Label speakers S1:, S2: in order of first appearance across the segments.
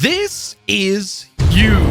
S1: This is huge.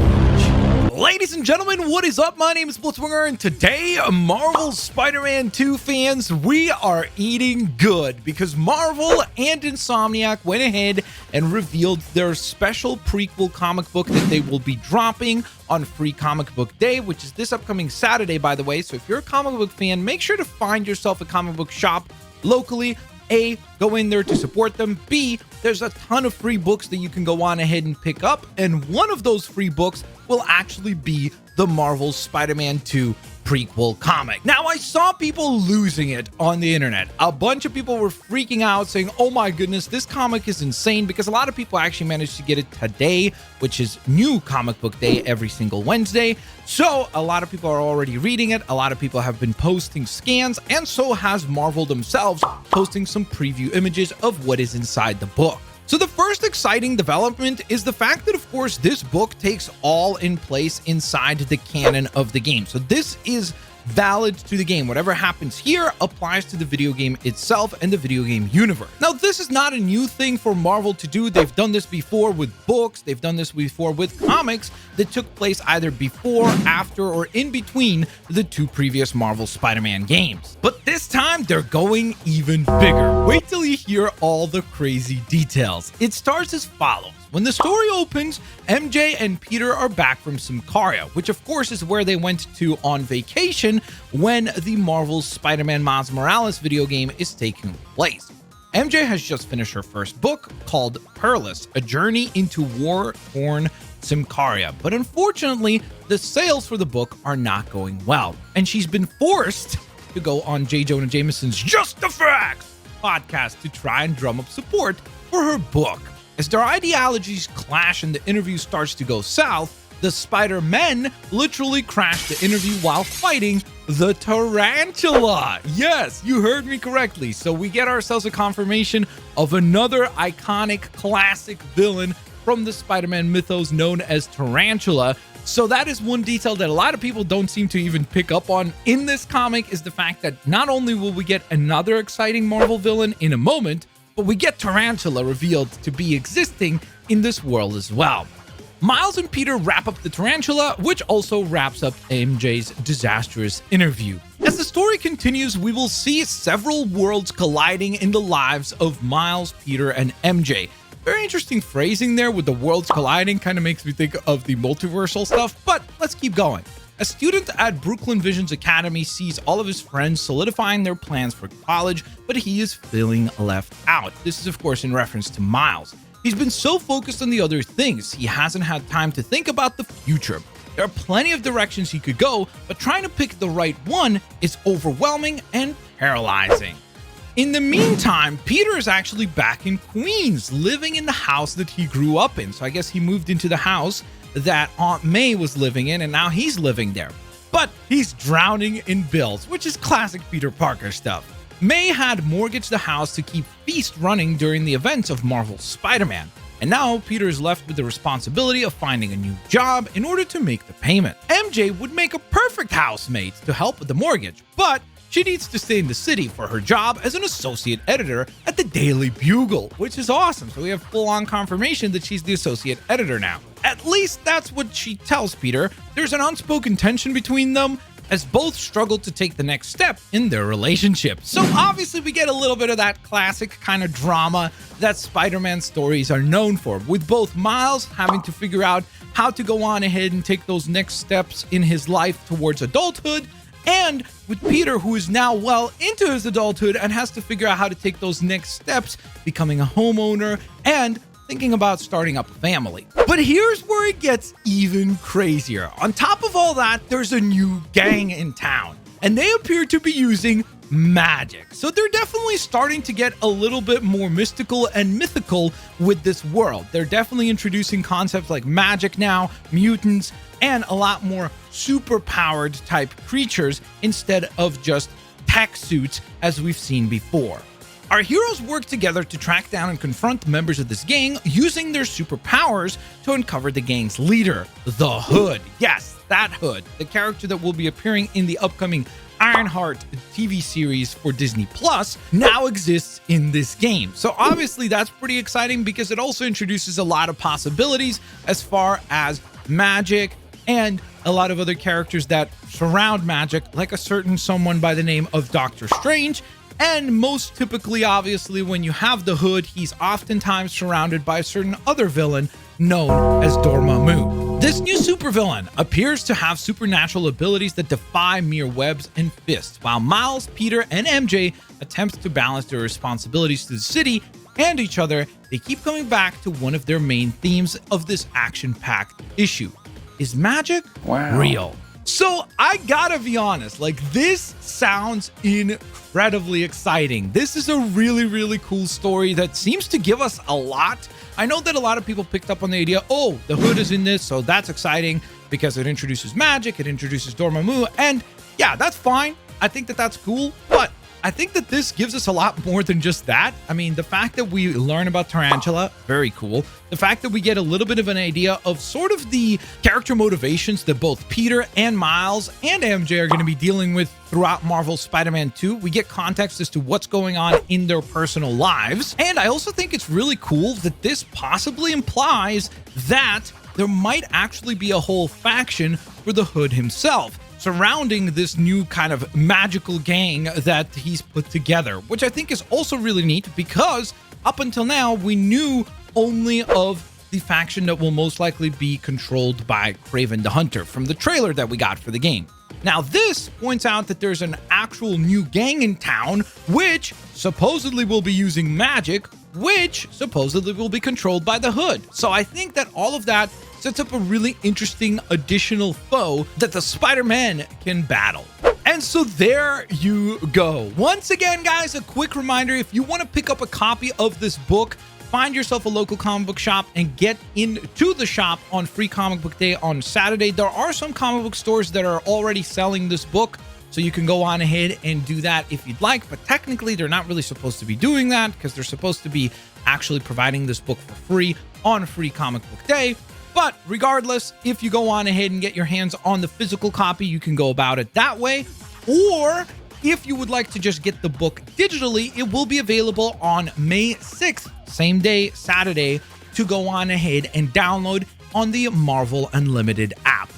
S1: Ladies and gentlemen, what is up? My name is Blitzwinger, and today, Marvel Spider-Man 2 fans, we are eating good because Marvel and Insomniac went ahead and revealed their special prequel comic book that they will be dropping on Free Comic Book Day, which is this upcoming Saturday, by the way. So if you're a comic book fan, make sure to find yourself a comic book shop locally. A, go in there to support them. B, there's a ton of free books that you can go on ahead and pick up. And one of those free books will actually be the Marvel Spider-Man 2 prequel comic. Now, I saw people losing it on the internet. A bunch of people were freaking out saying, oh my goodness, this comic is insane, because a lot of people actually managed to get it today, which is new comic book day every single Wednesday. So a lot of people are already reading it. A lot of people have been posting scans, and so has Marvel themselves, posting some preview images of what is inside the book. So the first exciting development is the fact that, of course, this book takes all in place inside the canon of the game. So this is valid to the game. Whatever happens here applies to the video game itself and the video game universe. Now, this is not a new thing for Marvel to do. They've done this before with books. They've done this before with comics that took place either before, after, or in between the two previous Marvel Spider-Man games. But this time, they're going even bigger. Wait till you hear all the crazy details. It starts as follows. When the story opens, MJ and Peter are back from Symkaria, which of course is where they went to on vacation when the Marvel Spider-Man Miles Morales video game is taking place. MJ has just finished her first book called Perilous, A Journey into War-Torn Symkaria, but unfortunately, the sales for the book are not going well, and she's been forced to go on J. Jonah Jameson's Just the Facts podcast to try and drum up support for her book. As their ideologies clash and the interview starts to go south, the Spider-Men literally crash the interview while fighting the Tarantula. Yes, you heard me correctly. So we get ourselves a confirmation of another iconic classic villain from the Spider-Man mythos known as Tarantula. So that is one detail that a lot of people don't seem to even pick up on in this comic, is the fact that not only will we get another exciting Marvel villain in a moment, but we get Tarantula revealed to be existing in this world as well. Miles and Peter wrap up the Tarantula, which also wraps up MJ's disastrous interview. As the story continues, we will see several worlds colliding in the lives of Miles, Peter, and MJ. Very interesting phrasing there with the worlds colliding, kind of makes me think of the multiversal stuff, but let's keep going. A student at Brooklyn Visions Academy sees all of his friends solidifying their plans for college, but he is feeling left out. This is, of course, in reference to Miles. He's been so focused on the other things, he hasn't had time to think about the future. There are plenty of directions he could go, but trying to pick the right one is overwhelming and paralyzing. In the meantime, Peter is actually back in Queens, living in the house that he grew up in. So I guess he moved into the house that Aunt May was living in, and now he's living there. But he's drowning in bills, which is classic Peter Parker stuff. May had mortgaged the house to keep Feast running during the events of Marvel's Spider-Man, and now Peter is left with the responsibility of finding a new job in order to make the payment. MJ would make a perfect housemate to help with the mortgage, but she needs to stay in the city for her job as an associate editor at the Daily Bugle, which is awesome. So we have full-on confirmation that she's the associate editor now. At least that's what she tells Peter. There's an unspoken tension between them, as both struggle to take the next step in their relationship. So obviously we get a little bit of that classic kind of drama that Spider-Man stories are known for, with both Miles having to figure out how to go on ahead and take those next steps in his life towards adulthood, and with Peter, who is now well into his adulthood and has to figure out how to take those next steps, becoming a homeowner and thinking about starting up a family. But here's where it gets even crazier. On top of all that, there's a new gang in town, and they appear to be using magic. So they're definitely starting to get a little bit more mystical and mythical with this world. They're definitely introducing concepts like magic now, mutants, and a lot more super-powered type creatures instead of just tech suits as we've seen before. Our heroes work together to track down and confront members of this gang using their superpowers to uncover the gang's leader, the Hood. Yes, that Hood, the character that will be appearing in the upcoming Ironheart TV series for Disney Plus now exists in this game. So obviously that's pretty exciting because it also introduces a lot of possibilities as far as magic and a lot of other characters that surround magic, like a certain someone by the name of Doctor Strange. And most typically, obviously, when you have the Hood, he's oftentimes surrounded by a certain other villain known as Dormammu. This new supervillain appears to have supernatural abilities that defy mere webs and fists, while Miles, Peter, and MJ attempt to balance their responsibilities to the city and each other. They keep coming back to one of their main themes of this action-packed issue. Is magic real? So I gotta be honest, like, this sounds incredibly exciting. This is a really, really cool story that seems to give us a lot. I know that a lot of people picked up on the idea, oh, the Hood is in this, so that's exciting because it introduces magic, it introduces Dormammu, and yeah, that's fine. I think that that's cool, but I think that this gives us a lot more than just that. I mean, the fact that we learn about Tarantula, very cool. The fact that we get a little bit of an idea of sort of the character motivations that both Peter and Miles and MJ are going to be dealing with throughout Marvel's Spider-Man 2. We get context as to what's going on in their personal lives. And I also think it's really cool that this possibly implies that there might actually be a whole faction for the Hood himself, surrounding this new kind of magical gang that he's put together, which I think is also really neat because up until now, we knew only of the faction that will most likely be controlled by Kraven the Hunter from the trailer that we got for the game. Now, this points out that there's an actual new gang in town, which supposedly will be using magic, which supposedly will be controlled by the Hood. So I think that all of that sets up a really interesting additional foe that the Spider-Man can battle. And so there you go. Once again, guys, a quick reminder, if you want to pick up a copy of this book, find yourself a local comic book shop and get into the shop on Free Comic Book Day on Saturday. There are some comic book stores that are already selling this book, so you can go on ahead and do that if you'd like, but technically they're not really supposed to be doing that because they're supposed to be actually providing this book for free on Free Comic Book Day. But regardless, if you go on ahead and get your hands on the physical copy, you can go about it that way. Or if you would like to just get the book digitally, it will be available on May 6th, same day, Saturday, to go on ahead and download on the Marvel Unlimited app.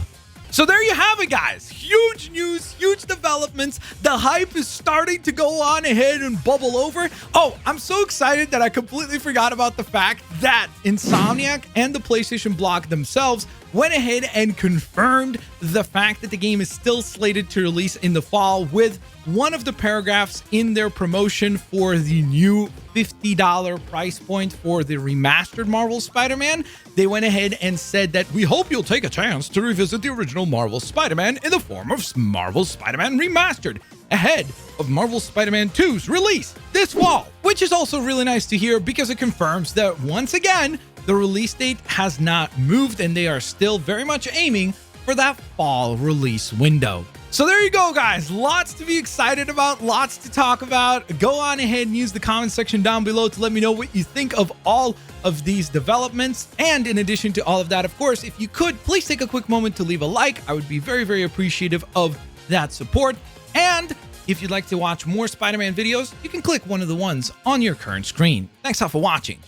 S1: So there you have it, guys. Huge news, huge developments. The hype is starting to go on ahead and bubble over. Oh, I'm so excited that I completely forgot about the fact that Insomniac and the PlayStation blog themselves went ahead and confirmed the fact that the game is still slated to release in the fall, with one of the paragraphs in their promotion for the new $50 price point for the remastered Marvel Spider-Man. They went ahead and said that we hope you'll take a chance to revisit the original Marvel Spider-Man in the form of Marvel Spider-Man Remastered, ahead of Marvel Spider-Man 2's release this fall, which is also really nice to hear because it confirms that once again, the release date has not moved and they are still very much aiming for that fall release window. So there you go, guys. Lots to be excited about, lots to talk about. Go on ahead and use the comment section down below to let me know what you think of all of these developments. And in addition to all of that, of course, if you could, please take a quick moment to leave a like. I would be very, very appreciative of that support. And if you'd like to watch more Spider-Man videos, you can click one of the ones on your current screen. Thanks all for watching.